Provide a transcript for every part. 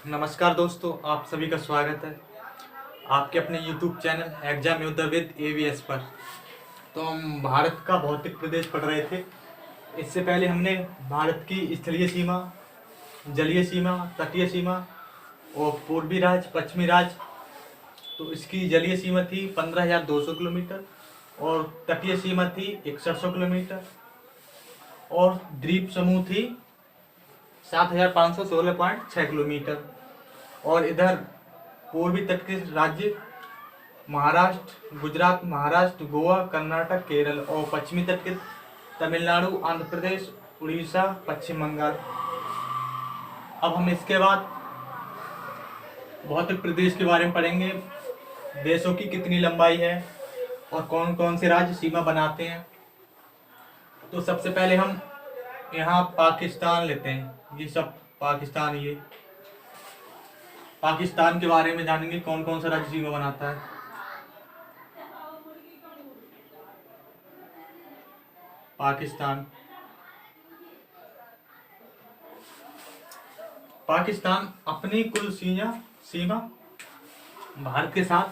नमस्कार दोस्तों, आप सभी का स्वागत है आपके अपने YouTube चैनल एग्जाम योद्धा विद AVS पर। तो हम भारत का भौतिक प्रदेश पढ़ रहे थे। इससे पहले हमने भारत की स्थलीय सीमा, जलीय सीमा, तटीय सीमा और पूर्वी राज्य, पश्चिमी राज्य। तो इसकी जलीय सीमा थी 15,200 किलोमीटर और तटीय सीमा थी 6100 किलोमीटर और द्वीप समूह थी 7,516.6 किलोमीटर। और इधर पूर्वी तट के राज्य महाराष्ट्र, गुजरात, महाराष्ट्र, गोवा, कर्नाटक, केरल और पश्चिमी तट के तमिलनाडु, आंध्र प्रदेश, उड़ीसा, पश्चिम बंगाल। अब हम इसके बाद भौतिक प्रदेश के बारे में पढ़ेंगे। देशों की कितनी लंबाई है और कौन कौन से राज्य सीमा बनाते हैं। तो सबसे पहले हम यहाँ पाकिस्तान लेते हैं। ये सब पाकिस्तान, ये पाकिस्तान के बारे में जानेंगे, कौन कौन सा राज्य सीमा बनाता है। पाकिस्तान पाकिस्तान अपनी कुल सीमा भारत के साथ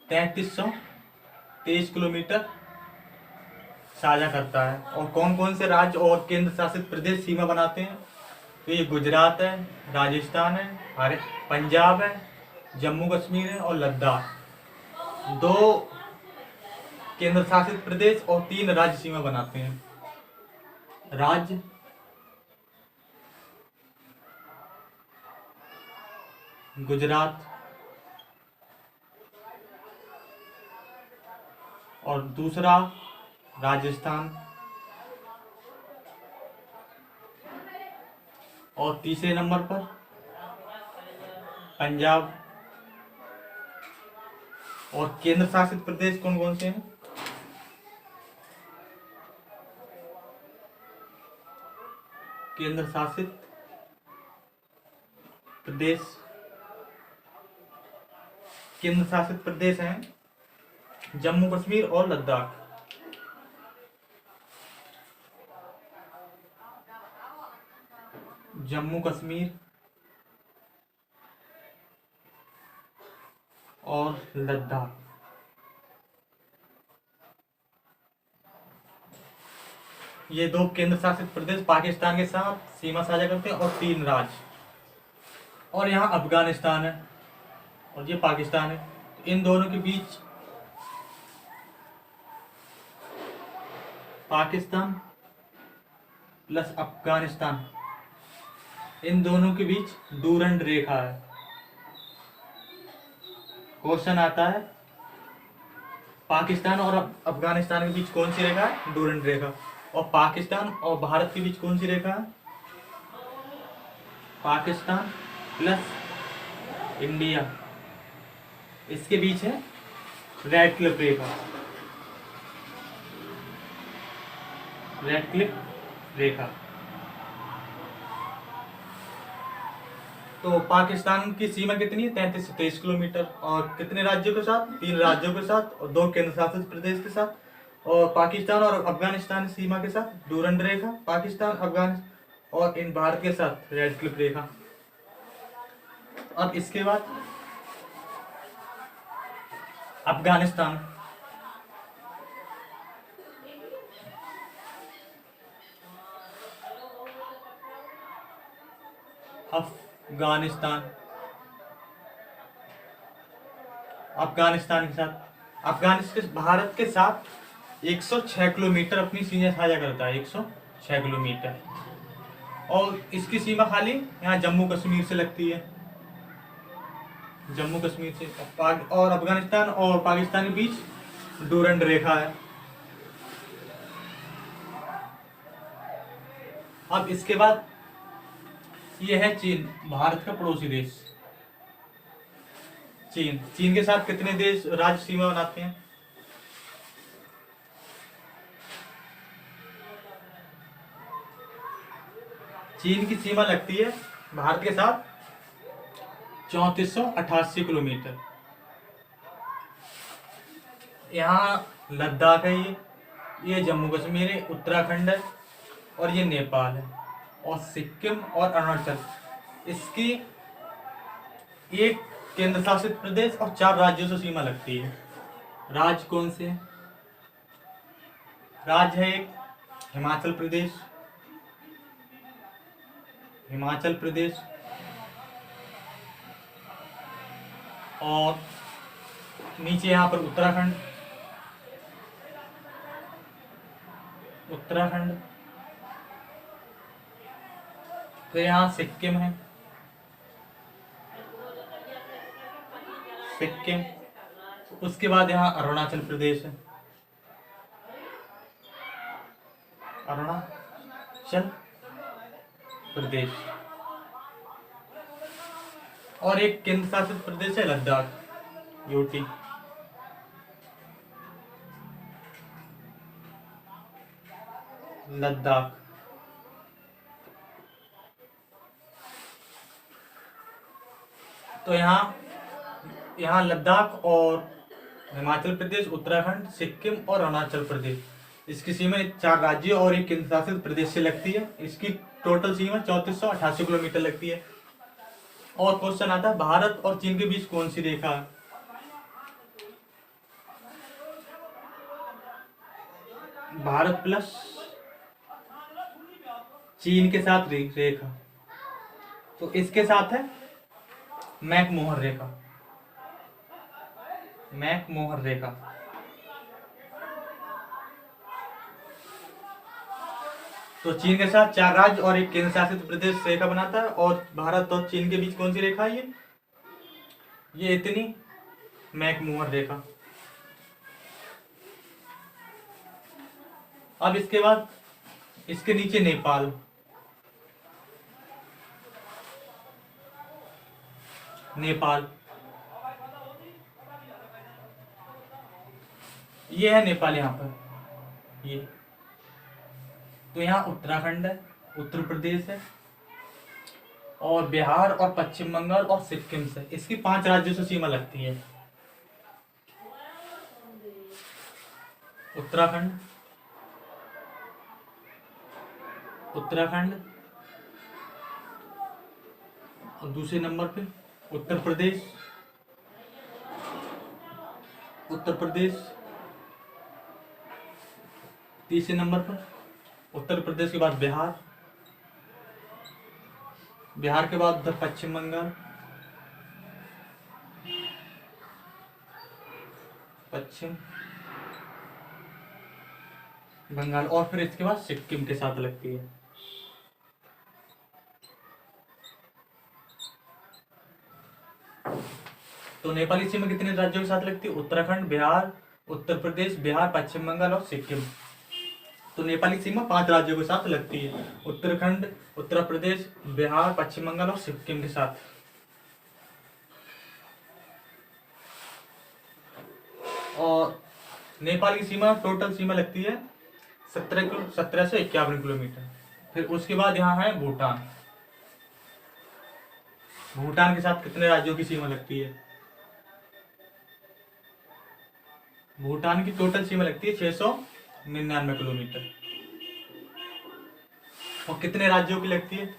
3323 किलोमीटर साझा करता है। और कौन कौन से राज्य और केंद्र शासित प्रदेश सीमा बनाते हैं, तो ये गुजरात है, राजस्थान है, पंजाब है, जम्मू कश्मीर है और लद्दाख। 2 केंद्र शासित प्रदेश और 3 राज्य सीमा बनाते हैं। राज्य गुजरात और दूसरा राजस्थान और तीसरे नंबर पर पंजाब। और केंद्र शासित प्रदेश कौन कौन से हैं, केंद्र शासित प्रदेश हैं जम्मू कश्मीर और लद्दाख। जम्मू कश्मीर और लद्दाख। ये 2 केंद्र शासित प्रदेश पाकिस्तान के साथ सीमा साझा करते हैं और 3 राज्य। और यहाँ अफगानिस्तान है और ये पाकिस्तान है। तो इन दोनों के बीच पाकिस्तान प्लस अफगानिस्तान, इन दोनों के बीच डूरंड रेखा है। क्वेश्चन आता है पाकिस्तान और अफगानिस्तान के बीच कौन सी रेखा है, डूरंड रेखा। और पाकिस्तान और भारत के बीच कौन सी रेखा है, पाकिस्तान प्लस इंडिया, इसके बीच है रेड क्लिफ रेखा। रेड क्लिफ रेखा। तो पाकिस्तान की सीमा कितनी है, 3323 किलोमीटर। और कितने राज्यों के साथ, 3 राज्यों के साथ और 2 केंद्र शासित प्रदेश के साथ। और पाकिस्तान और अफगानिस्तान सीमा के साथ डूरंड रेखा, पाकिस्तान, अफगानिस्तान और इन भारत के साथ रेड क्लिफ रेखा। अब इसके बाद अफगानिस्तान। अफगानिस्तान के साथ, अफगानिस्तान भारत के साथ 106 किलोमीटर अपनी सीमा साझा करता है, 106 किलोमीटर। और इसकी सीमा खाली यहाँ जम्मू कश्मीर से लगती है, जम्मू कश्मीर से। और अफगानिस्तान और पाकिस्तान के बीच डूरंड रेखा है। अब इसके बाद ये है चीन, भारत का पड़ोसी देश। चीन के साथ कितने देश राज्य सीमा बनाते हैं, चीन की सीमा लगती है भारत के साथ 3488 किलोमीटर। यहाँ लद्दाख है, ये जम्मू कश्मीर है, उत्तराखंड है और ये नेपाल है। और सिक्किम और अरुणाचल, इसकी एक केंद्र शासित प्रदेश और 4 राज्यों से सीमा लगती है। राज्य कौन से हैं? राज्य है एक हिमाचल प्रदेश, हिमाचल प्रदेश, और नीचे यहाँ पर उत्तराखंड, उत्तराखंड, फिर यहाँ सिक्किम है, सिक्किम, उसके बाद यहाँ अरुणाचल प्रदेश है, अरुणाचल प्रदेश, और एक केंद्र शासित प्रदेश है लद्दाख, यूटी। लद्दाख। तो यहाँ लद्दाख और हिमाचल प्रदेश, उत्तराखंड, सिक्किम और अरुणाचल प्रदेश, इसकी सीमा 4 राज्यों और एक केंद्र शासित प्रदेश से लगती है। इसकी टोटल सीमा 3488 किलोमीटर लगती है। और क्वेश्चन आता है, भारत और चीन के बीच कौन सी रेखा है? भारत प्लस चीन के साथ रेखा, तो इसके साथ है मैकमोहन रेखा, मैकमोहन रेखा। तो चीन के साथ 4 राज्य और एक केंद्र शासित प्रदेश रेखा बनाता है। और भारत और चीन के बीच कौन सी रेखा है? ये इतनी, मैकमोहन रेखा। अब इसके बाद इसके नीचे नेपाल, नेपाल, ये है नेपाल यहाँ पर, ये। तो यहाँ उत्तराखंड है, उत्तर प्रदेश है, और बिहार और पश्चिम बंगाल और सिक्किम से, इसकी 5 राज्यों से सीमा लगती है। उत्तराखंड, उत्तराखंड, और दूसरे नंबर पे उत्तर प्रदेश, उत्तर प्रदेश, तीसरे नंबर पर उत्तर प्रदेश के बाद बिहार, बिहार के बाद उधर पश्चिम बंगाल, पश्चिम बंगाल, और फिर इसके बाद सिक्किम के साथ लगती है। तो नेपाली सीमा कितने राज्यों के साथ लगती है? उत्तराखंड, बिहार, उत्तर प्रदेश, बिहार, पश्चिम बंगाल और सिक्किम। तो नेपाली सीमा 5 राज्यों के साथ लगती है, उत्तराखंड, उत्तर प्रदेश, बिहार, पश्चिम बंगाल और सिक्किम के साथ। और नेपाल की सीमा, टोटल सीमा लगती है 17 से 51 किलोमीटर। फिर उसके बाद यहाँ है भूटान। भूटान के साथ कितने राज्यों की सीमा लगती है? भूटान की टोटल सीमा लगती है 699 किलोमीटर। और कितने राज्यों की लगती है?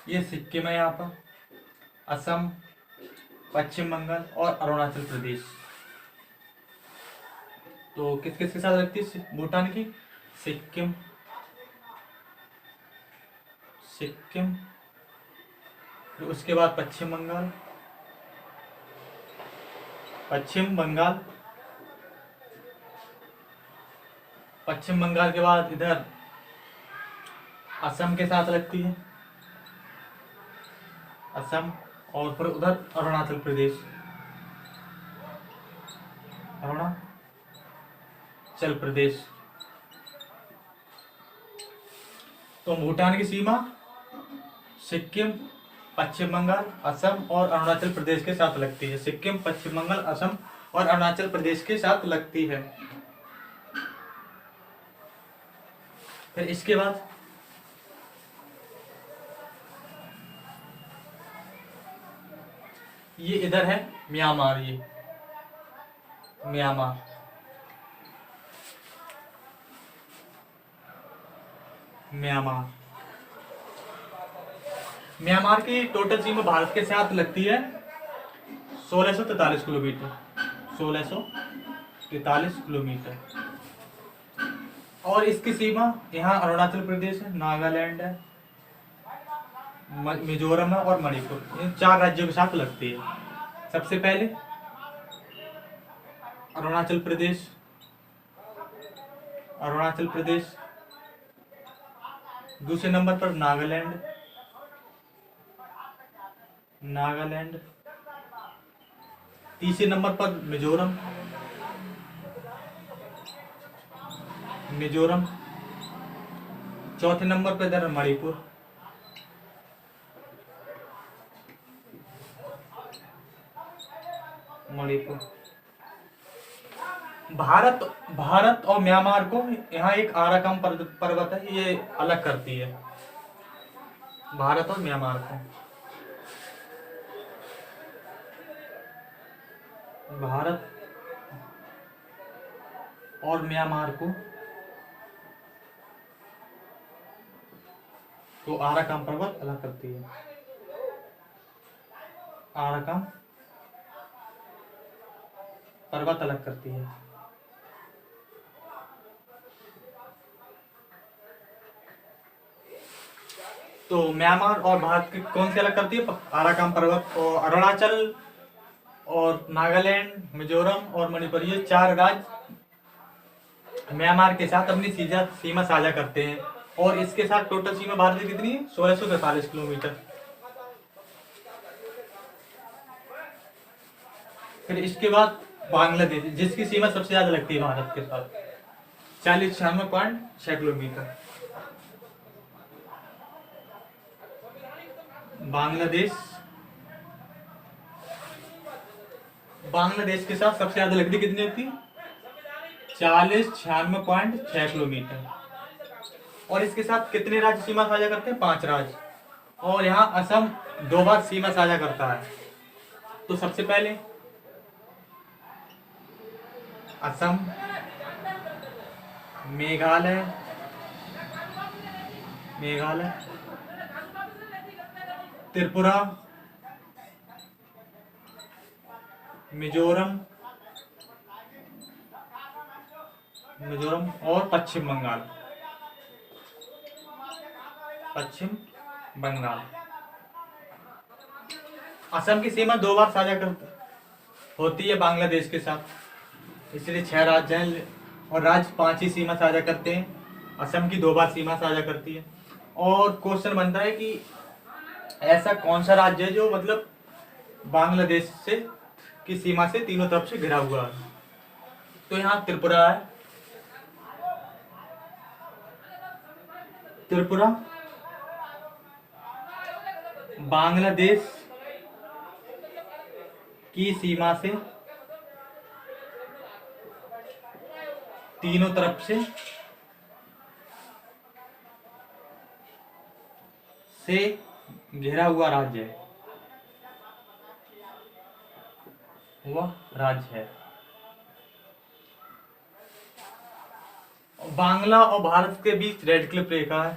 ये सिक्किम है यहाँ पर, असम, पश्चिम बंगाल और अरुणाचल प्रदेश। तो किस किस के साथ लगती है भूटान की? सिक्किम, सिक्किम, फिर उसके बाद पश्चिम बंगाल, पश्चिम बंगाल, पश्चिम बंगाल के बाद इधर असम के साथ लगती है, असम, और फिर उधर अरुणाचल प्रदेश, अरुणाचल प्रदेश। तो भूटान की सीमा सिक्किम, पश्चिम बंगाल, असम और अरुणाचल प्रदेश के साथ लगती है। सिक्किम, पश्चिम बंगाल, असम और अरुणाचल प्रदेश के साथ लगती है। फिर इसके बाद ये इधर है म्यांमार, ये म्यांमार, म्यांमार। म्यांमार की टोटल सीमा भारत के साथ लगती है 1643 किलोमीटर, 1643 किलोमीटर। और इसकी सीमा यहाँ अरुणाचल प्रदेश है, नागालैंड है, मिजोरम है और मणिपुर, इन 4 राज्यों के साथ लगती है। सबसे पहले अरुणाचल प्रदेश, अरुणाचल प्रदेश, दूसरे नंबर पर नागालैंड, नागालैंड, तीसरे नंबर पर मिजोरम, मिजोरम, चौथे नंबर पर इधर मणिपुर, मणिपुर। भारत और म्यांमार को यहाँ एक आराकान पर्वत है, ये अलग करती है भारत और म्यांमार को। भारत और म्यांमार को तो आराकान पर्वत अलग करती है, आराकान पर्वत अलग करती है। तो म्यांमार और भारत की कौन सी अलग करती है? आराकान पर्वत। और अरुणाचल और नागालैंड, मिजोरम और मणिपुर, ये 4 राज्य म्यांमार के साथ अपनी सीमा साझा करते हैं। और इसके साथ टोटल सीमा भारत की कितनी है? 1643 किलोमीटर। फिर इसके बाद बांग्लादेश, जिसकी सीमा सबसे ज्यादा लगती है भारत के साथ, 4096.6 किलोमीटर। बांग्लादेश, बांग्लादेश के साथ सबसे ज्यादा लगती कितनी होती है? 4096.6 किलोमीटर। और इसके साथ कितने राज्य सीमा साझा करते हैं? 5 राज्य। और यहाँ असम 2 बार सीमा साझा करता है। तो सबसे पहले असम, मेघालय, मेघालय, त्रिपुरा, मिजोरम, मिजोरम और पश्चिम बंगाल, पश्चिम बंगाल। असम की सीमा 2 बार साझा होती है बांग्लादेश के साथ, इसलिए 6 राज्य हैं। और राज्य 5 ही सीमा साझा करते हैं। असम की 2 बार सीमा साझा करती है। और क्वेश्चन बनता है कि ऐसा कौन सा राज्य है जो मतलब बांग्लादेश से की सीमा से तीनों तरफ से घिरा हुआ है? तो यहाँ त्रिपुरा है, त्रिपुरा बांग्लादेश की सीमा से तीनों तरफ से घिरा हुआ राज्य है, वह राज्य है। बांग्ला और भारत के बीच रेड क्लिफ रेखा है।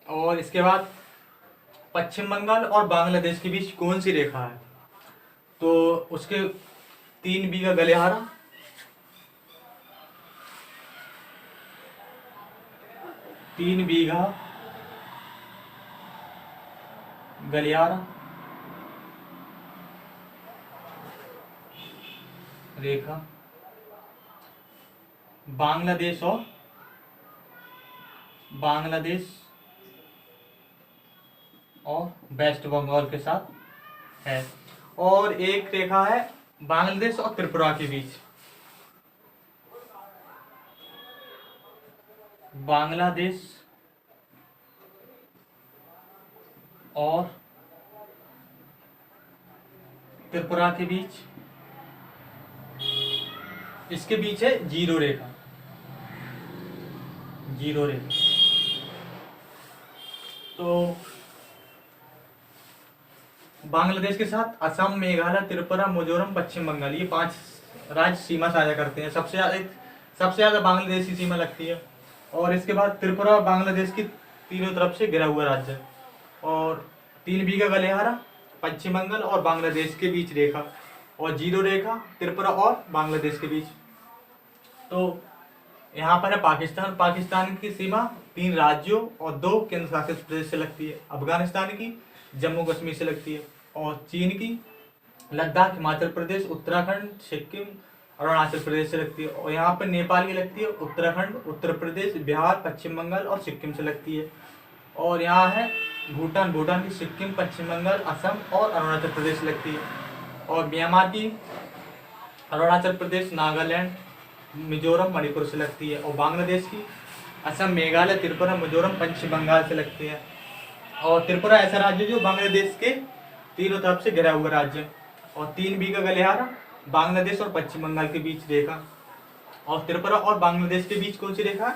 और इसके बाद पश्चिम बंगाल और बांग्लादेश के बीच कौन सी रेखा है? तो उसके 3 बीघा गलियारा, 3 बीघा गलियारा रेखा बांग्लादेश और वेस्ट बंगाल के साथ है। और एक रेखा है बांग्लादेश और त्रिपुरा के बीच, बांग्लादेश और त्रिपुरा के बीच, इसके बीच है जीरो रेखा, जीरो रेखा। तो बांग्लादेश के साथ असम, मेघालय, त्रिपुरा, मिजोरम, पश्चिम बंगाल, ये 5 राज्य सीमा साझा करते हैं। सबसे ज्यादा बांग्लादेश की सीमा लगती है। और इसके बाद त्रिपुरा और बांग्लादेश की तीनों तरफ से घिरा हुआ राज्य है। और 3 बी का गलियारा पश्चिम बंगाल और बांग्लादेश के बीच रेखा, और 0 रेखा त्रिपुरा और बांग्लादेश के बीच। तो यहाँ पर है पाकिस्तान। पाकिस्तान की सीमा 3 राज्यों और 2 केंद्र शासित प्रदेश से लगती है। अफगानिस्तान की जम्मू कश्मीर से लगती है, और चीन की लद्दाख, हिमाचल प्रदेश, उत्तराखंड, सिक्किम, अरुणाचल प्रदेश से लगती है। और यहाँ पर नेपाल की लगती है उत्तराखंड, उत्तर प्रदेश, बिहार, पश्चिम बंगाल और सिक्किम से लगती है। और यहाँ है भूटान। भूटान की सिक्किम, पश्चिम बंगाल, असम और अरुणाचल प्रदेश से लगती है। और म्यांमार की अरुणाचल प्रदेश, नागालैंड, मिजोरम, मणिपुर से लगती है। और बांग्लादेश की असम, मेघालय, त्रिपुरा, मिजोरम, पश्चिम बंगाल से लगती है। और त्रिपुरा ऐसा राज्य जो बांग्लादेश के तीनों तरफ से घिरा हुआ राज्य है। और 3 बी का गलियारा बांग्लादेश और पश्चिम बंगाल के बीच रेखा। और त्रिपुरा और बांग्लादेश के बीच कौन सी रेखा?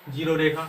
0 रेखा।